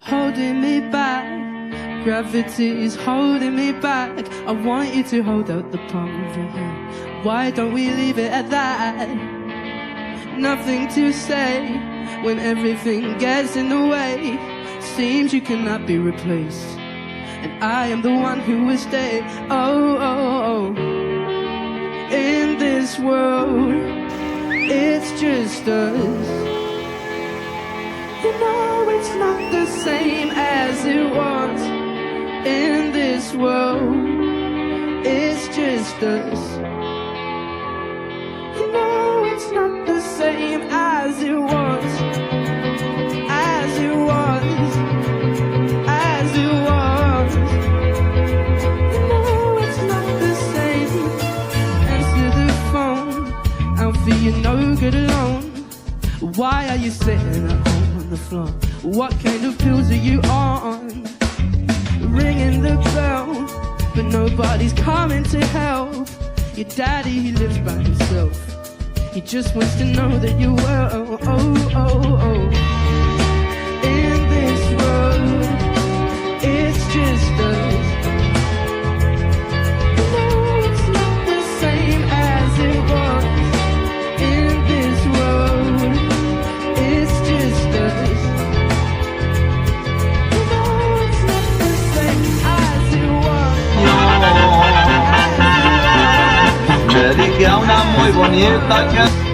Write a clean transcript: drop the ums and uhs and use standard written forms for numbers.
holding me back. Gravity is holding me back. I want you to hold out the palm of your hand. Why don't we leave it at that? Nothing to say when everything gets in the way. Seems you cannot be replaced, and I am the one who will stay. Oh, oh, oh. In this world, it's just us. You know it's not the same as it was. In this world, it's just us. You know it's not the same as it was. As it was. As it was. You know it's not the same. Answer the phone. I'll feel you're no good alone. Why are you sitting at home on the floor? What kind of pills are you on? Ringing the bell, but nobody's coming to help. Your daddy, he lives by himself. He just wants to know that you're well. Oh, oh, oh. In this world, it's just us. No, it's not the same as it was. In this world, it's just us. No, it's not the same as it was. Dediqué a una muy bonita canción.